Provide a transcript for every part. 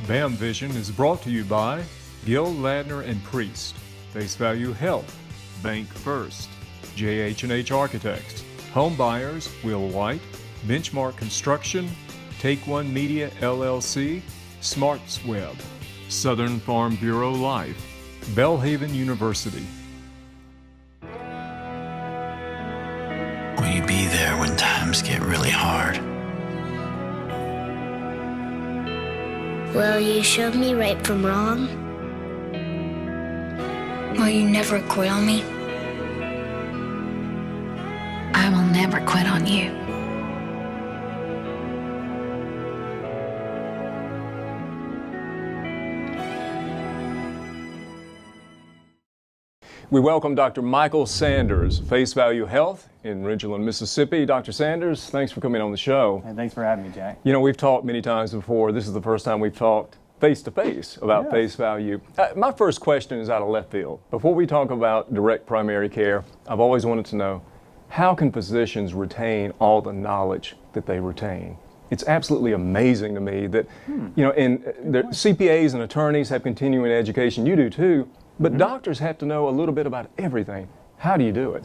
BAMVision is brought to you by Gill, Ladner & Priest, Face Value Health, Bank First, JH&H Architects, Home Buyers, Will White, Benchmark Construction, Take One Media LLC, Smarts Web, Southern Farm Bureau Life, Belhaven University. Will you be there when times get really hard? Will you show me right from wrong? Will you never quit on me? I will never quit on you. We welcome Dr. Michael Sanders, Face Value Health in Ridgeland, Mississippi. Dr. Sanders, thanks for coming on the show. Hey, thanks for having me, Jack. You know, we've talked many times before. This is the first time we've talked face-to-face about face value. My first question is out of left field. Before we talk about direct primary care, I've always wanted to know, how can physicians retain all the knowledge that they retain? It's absolutely amazing to me that, you know, CPAs and attorneys have continuing education. You do too. But doctors have to know a little bit about everything. How do you do it?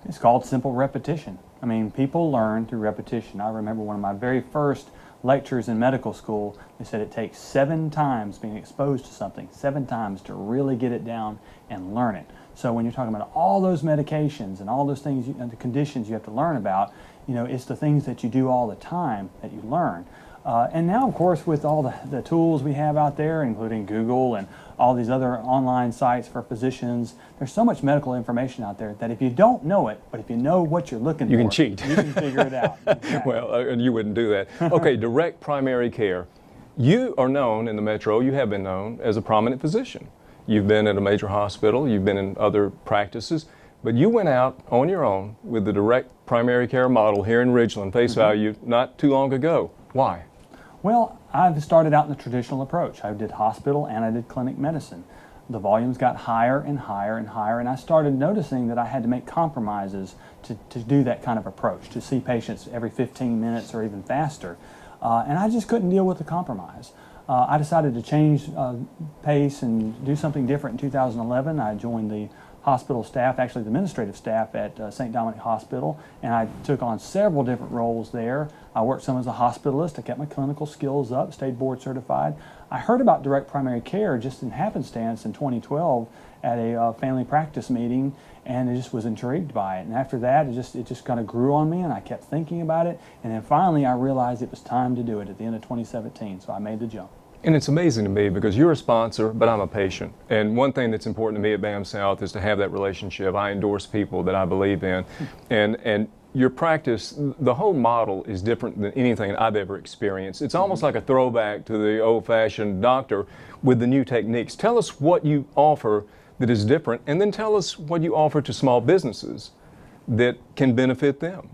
It's called simple repetition. I mean, people learn through repetition. I remember one of my very first lectures in medical school, they said it takes 7 times being exposed to something, 7 times to really get it down and learn it. So when you're talking about all those medications and all those things, the conditions you have to learn about, you know, it's the things that you do all the time that you learn. And now, of course, with all the tools we have out there, including Google and all these other online sites for physicians, there's so much medical information out there that if you don't know it, but if you know what you're looking for, you can cheat. You can figure it out. Exactly. Well, you wouldn't do that. Okay, direct primary care. You are known in the metro, you have been known as a prominent physician. You've been at a major hospital, you've been in other practices, but you went out on your own with the direct primary care model here in Ridgeland, Face Value, not too long ago. Why? Well, I've started out in the traditional approach. I did hospital and I did clinic medicine. The volumes got higher and higher and higher, and I started noticing that I had to make compromises to do that kind of approach, to see patients every 15 minutes or even faster. And I just couldn't deal with the compromise. I decided to change pace and do something different in 2011. I joined the hospital staff, actually the administrative staff at St. Dominic Hospital, and I took on several different roles there. I worked some as a hospitalist. I kept my clinical skills up, stayed board certified. I heard about direct primary care just in happenstance in 2012 at a family practice meeting, and I just was intrigued by it. And after that, it just kind of grew on me, and I kept thinking about it, and then finally I realized it was time to do it at the end of 2017, so I made the jump. And it's amazing to me because you're a sponsor, but I'm a patient. And one thing that's important to me at BAM South is to have that relationship. I endorse people that I believe in. And your practice, the whole model is different than anything I've ever experienced. It's almost like a throwback to the old-fashioned doctor with the new techniques. Tell us what you offer that is different, and then tell us what you offer to small businesses that can benefit them.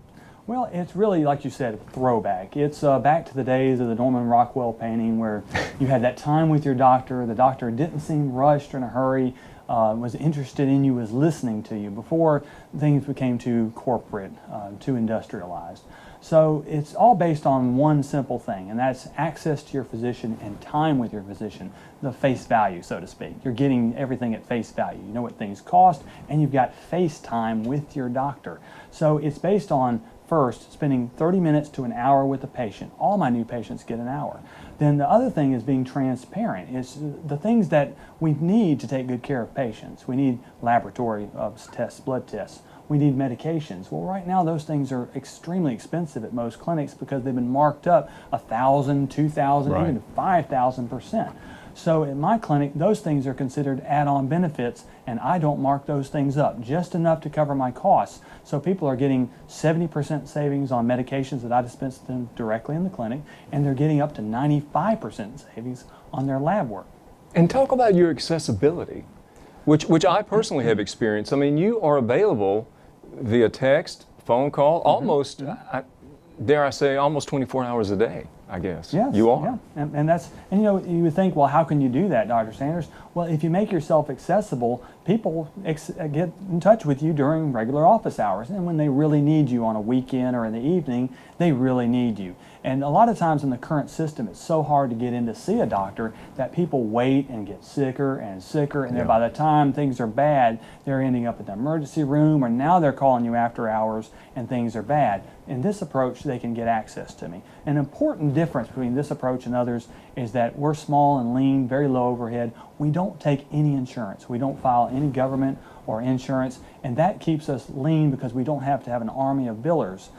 Well, it's really, like you said, a throwback. It's back to the days of the Norman Rockwell painting where you had that time with your doctor. The doctor didn't seem rushed or in a hurry, was interested in you, was listening to you before things became too corporate, too industrialized. So it's all based on one simple thing, and that's access to your physician and time with your physician, the face value, so to speak. You're getting everything at face value. You know what things cost, and you've got face time with your doctor. So it's based on first, spending 30 minutes to an hour with the patient. All my new patients get an hour. Then the other thing is being transparent. It's the things that we need to take good care of patients. We need laboratory tests, blood tests. We need medications. Well, right now those things are extremely expensive at most clinics because they've been marked up 1,000, 2,000, right, even 5,000%. So in my clinic, those things are considered add-on benefits, and I don't mark those things up, just enough to cover my costs. So people are getting 70% savings on medications that I dispense to them directly in the clinic, and they're getting up to 95% savings on their lab work. And talk about your accessibility, which I personally have experienced. I mean, you are available via text, phone call, almost, dare I say, almost 24 hours a day. I guess. Yes, You are. yeah, and you would think, well, how can you do that, Dr. Sanders? Well, if you make yourself accessible, people get in touch with you during regular office hours, and when they really need you on a weekend or in the evening, they really need you. And a lot of times in the current system, it's so hard to get in to see a doctor that people wait and get sicker and sicker, and then by the time things are bad, they're ending up in the emergency room, or now they're calling you after hours and things are bad. In this approach, they can get access to me. An important difference between this approach and others is that we're small and lean, very low overhead. We don't take any insurance. We don't file any government or insurance, and that keeps us lean because we don't have to have an army of billers.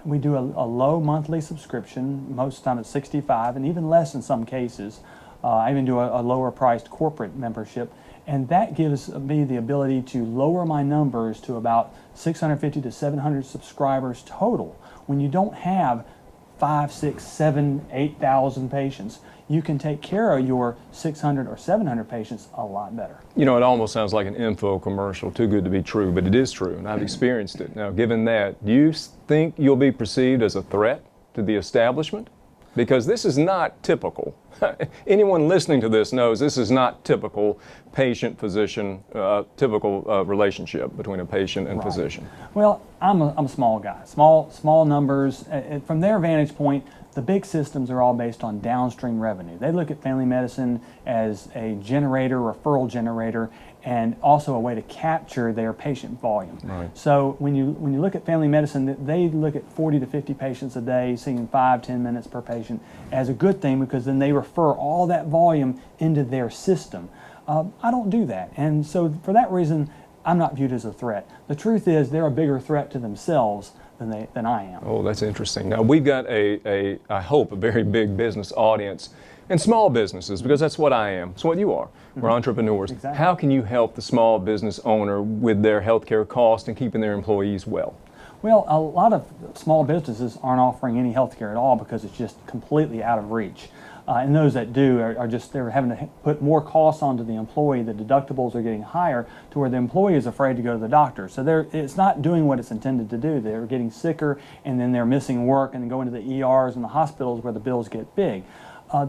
We do a low monthly subscription. Most of the time it's $65, and even less in some cases. I even do a lower priced corporate membership, and that gives me the ability to lower my numbers to about 650 to 700 subscribers total. When you don't have 5, 6, 7, 8,000 patients, you can take care of your 600 or 700 patients a lot better. You know, it almost sounds like an info commercial, too good to be true, but it is true, and I've experienced it. Now, given that, do you think you'll be perceived as a threat to the establishment? Because this is not typical. Anyone listening to this knows this is not typical patient-physician, typical relationship between a patient and physician. Well, I'm a small guy, small numbers. From their vantage point, the big systems are all based on downstream revenue. They look at family medicine as a generator, referral generator, and also a way to capture their patient volume. Right. So when you look at family medicine, they look at 40 to 50 patients a day, seeing 5-10 minutes per patient as a good thing, because then they refer all that volume into their system. I don't do that, and so for that reason, I'm not viewed as a threat. The truth is, they're a bigger threat to themselves than I am. Oh, that's interesting. Now, we've got I hope, a very big business audience and small businesses, because that's what I am. It's what you are. We're entrepreneurs. Exactly. How can you help the small business owner with their healthcare costs and keeping their employees well? Well, a lot of small businesses aren't offering any health care at all because it's just completely out of reach. And those that do they're having to put more costs onto the employee. The deductibles are getting higher to where the employee is afraid to go to the doctor. So it's not doing what it's intended to do. They're getting sicker, and then they're missing work and going to the ERs and the hospitals where the bills get big.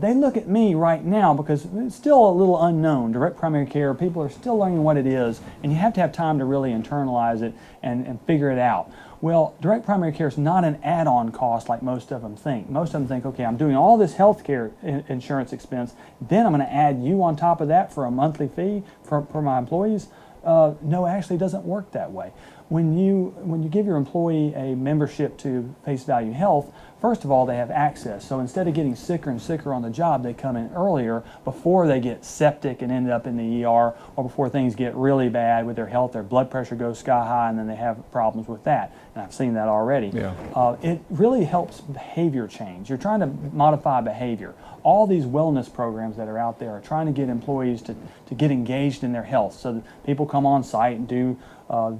They look at me right now because it's still a little unknown. Direct primary care, people are still learning what it is, and you have to have time to really internalize it and figure it out. Well, direct primary care is not an add-on cost like most of them think. Most of them think, okay, I'm doing all this health care insurance expense, then I'm going to add you on top of that for a monthly fee for my employees. No, actually it doesn't work that way. When you give your employee a membership to Face Value Health, first of all, they have access. So instead of getting sicker and sicker on the job, they come in earlier before they get septic and end up in the ER, or before things get really bad with their health. Their blood pressure goes sky high, and then they have problems with that. And I've seen that already. Yeah. It really helps behavior change. You're trying to modify behavior. All these wellness programs that are out there are trying to get employees to get engaged in their health. So that people come on site and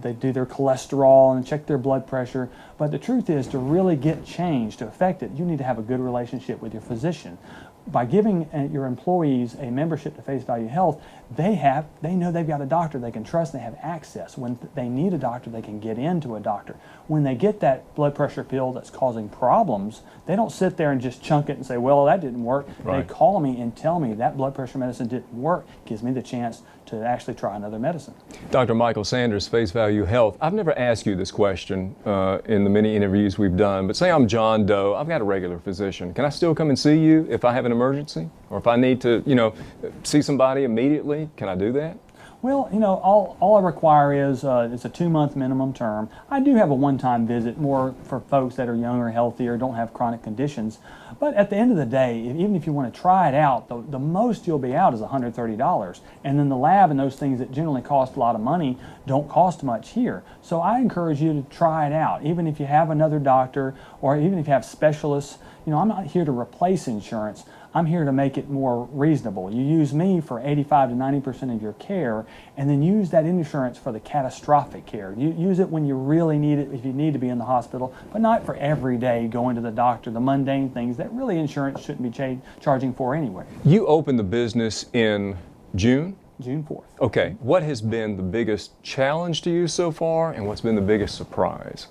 they do their cholesterol and check their blood pressure. But the truth is, to really get change, to affect it, you need to have a good relationship with your physician. By giving your employees a membership to Face Value Health, they know they've got a doctor they can trust, and they have access. When they need a doctor, they can get into a doctor. When they get that blood pressure pill that's causing problems, they don't sit there and just chunk it and say, well, that didn't work. Right. They call me and tell me that blood pressure medicine didn't work. Gives me the chance to actually try another medicine. Dr. Michael Sanders, Face Value Health. I've never asked you this question in the many interviews we've done, but say I'm John Doe. I've got a regular physician. Can I still come and see you if I have an emergency? Or if I need to, see somebody immediately? Can I do that? Well, all I require is it's a 2-month minimum term. I do have a one-time visit, more for folks that are younger, healthier, don't have chronic conditions. But at the end of the day, even if you want to try it out, the most you'll be out is $130. And then the lab and those things that generally cost a lot of money don't cost much here. So I encourage you to try it out, even if you have another doctor, or even if you have specialists. I'm not here to replace insurance. I'm here to make it more reasonable. You use me for 85 to 90% of your care, and then use that insurance for the catastrophic care. You use it when you really need it, if you need to be in the hospital, but not for every day going to the doctor, the mundane things that really insurance shouldn't be charging for anyway. You opened the business in June? June 4th. Okay. What has been the biggest challenge to you so far, and what's been the biggest surprise?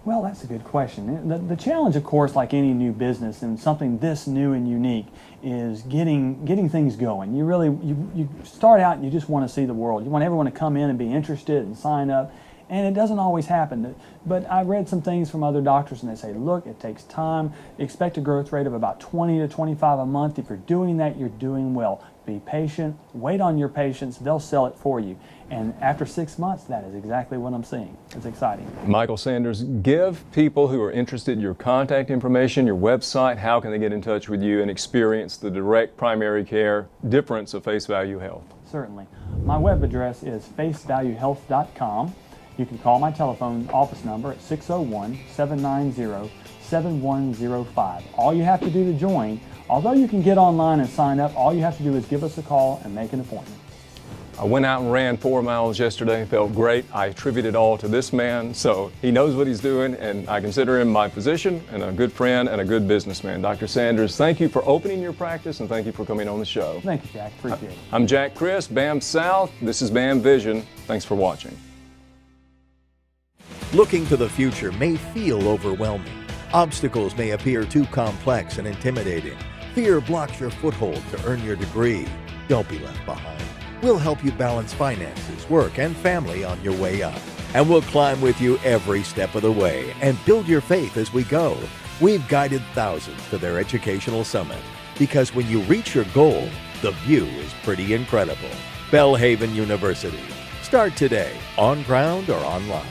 Well, that's a good question. The challenge, of course, like any new business and something this new and unique, is getting things going. You start out and you just want to see the world. You want everyone to come in and be interested and sign up, and it doesn't always happen. But I read some things from other doctors, and they say, look, it takes time. Expect a growth rate of about 20 to 25 a month. If you're doing that, you're doing well. Be patient. Wait on your patients. They'll sell it for you. And after 6 months, that is exactly what I'm seeing. It's exciting. Michael Sanders, give people who are interested your contact information, your website. How can they get in touch with you and experience the direct primary care difference of Face Value Health? Certainly. My web address is facevaluehealth.com. You can call my telephone office number at 601-790-7105. All you have to do to join, although you can get online and sign up, all you have to do is give us a call and make an appointment. I went out and ran 4 miles yesterday, felt great. I attribute it all to this man, so he knows what he's doing, and I consider him my physician and a good friend and a good businessman. Dr. Sanders, thank you for opening your practice, and thank you for coming on the show. Thank you, Jack. Appreciate it. I'm Jack Chris, BAM South. This is BAMVision. Thanks for watching. Looking to the future may feel overwhelming. Obstacles may appear too complex and intimidating. Fear blocks your foothold to earn your degree. Don't be left behind. We'll help you balance finances, work, and family on your way up. And we'll climb with you every step of the way and build your faith as we go. We've guided thousands to their educational summit because when you reach your goal, the view is pretty incredible. Belhaven University. Start today, on ground or online.